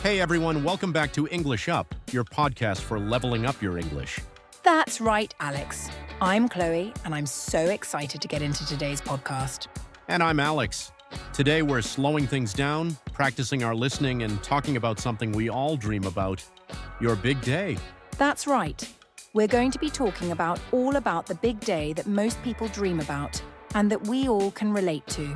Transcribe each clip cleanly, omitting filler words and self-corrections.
Hey everyone, welcome back to English Up, your podcast for leveling up your English. That's right, Alex. I'm Chloe, and I'm so excited to get into today's podcast. And I'm Alex. Today we're slowing things down, practicing our listening, and talking about something we all dream about, your big day. That's right. We're going to be talking all about the big day that most people dream about and that we all can relate to.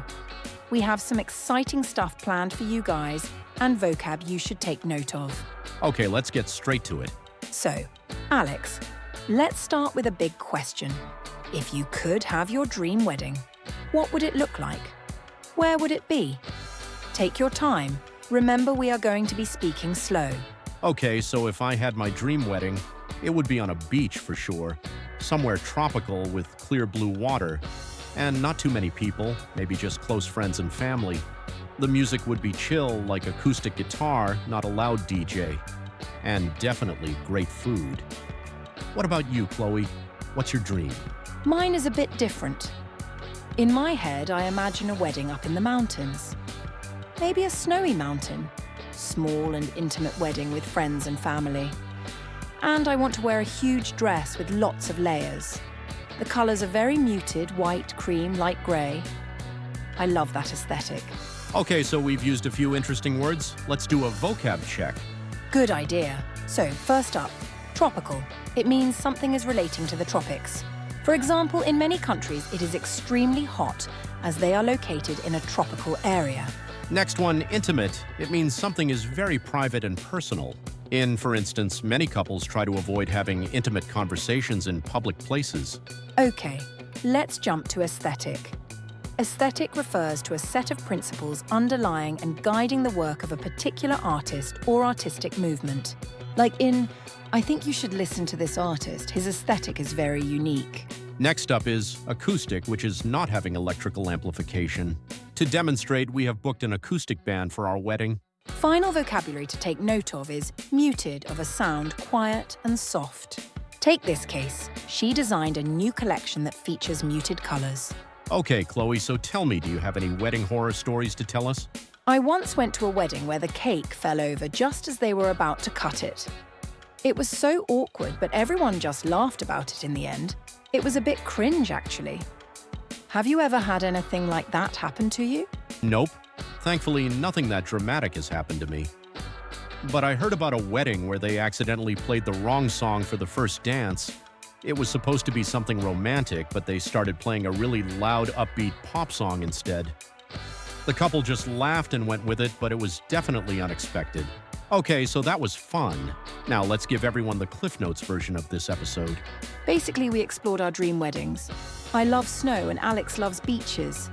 We have some exciting stuff planned for you guys and vocab you should take note of. Okay, let's get straight to it. So, Alex, let's start with a big question. If you could have your dream wedding, what would it look like? Where would it be? Take your time. Remember, we are going to be speaking slow. Okay, so if I had my dream wedding, it would be on a beach for sure, somewhere tropical with clear blue water, and not too many people, maybe just close friends and family. The music would be chill, like acoustic guitar, not a loud DJ. And definitely great food. What about you, Chloe? What's your dream? Mine is a bit different. In my head, I imagine a wedding up in the mountains. Maybe a snowy mountain. Small and intimate wedding with friends and family. And I want to wear a huge dress with lots of layers. The colours are very muted, white, cream, light grey. I love that aesthetic. Okay, so we've used a few interesting words. Let's do a vocab check. Good idea. So, first up, tropical. It means something is relating to the tropics. For example, in many countries, it is extremely hot as they are located in a tropical area. Next one, intimate. It means something is very private and personal. For instance, many couples try to avoid having intimate conversations in public places. Okay, let's jump to aesthetic. Aesthetic refers to a set of principles underlying and guiding the work of a particular artist or artistic movement. Like in, I think you should listen to this artist, his aesthetic is very unique. Next up is acoustic, which is not having electrical amplification. To demonstrate, we have booked an acoustic band for our wedding. Final vocabulary to take note of is muted, of a sound quiet and soft. Take this case. She designed a new collection that features muted colors. Okay, Chloe, so tell me, do you have any wedding horror stories to tell us? I once went to a wedding where the cake fell over just as they were about to cut it. It was so awkward, but everyone just laughed about it in the end. It was a bit cringe, actually. Have you ever had anything like that happen to you? Nope. Thankfully, nothing that dramatic has happened to me. But I heard about a wedding where they accidentally played the wrong song for the first dance. It was supposed to be something romantic, but they started playing a really loud, upbeat pop song instead. The couple just laughed and went with it, but it was definitely unexpected. Okay, so that was fun. Now let's give everyone the Cliff Notes version of this episode. Basically, we explored our dream weddings. I love snow and Alex loves beaches.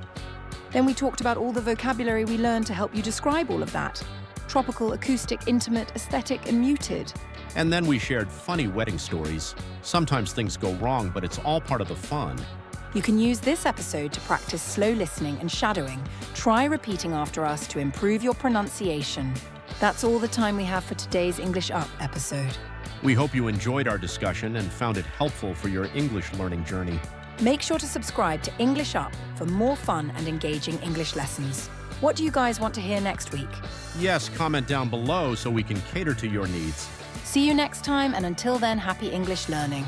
Then we talked about all the vocabulary we learned to help you describe all of that. Tropical, acoustic, intimate, aesthetic, and muted. And then we shared funny wedding stories. Sometimes things go wrong, but it's all part of the fun. You can use this episode to practice slow listening and shadowing. Try repeating after us to improve your pronunciation. That's all the time we have for today's English Up episode. We hope you enjoyed our discussion and found it helpful for your English learning journey. Make sure to subscribe to English Up for more fun and engaging English lessons. What do you guys want to hear next week? Yes, comment down below so we can cater to your needs. See you next time, and until then, happy English learning.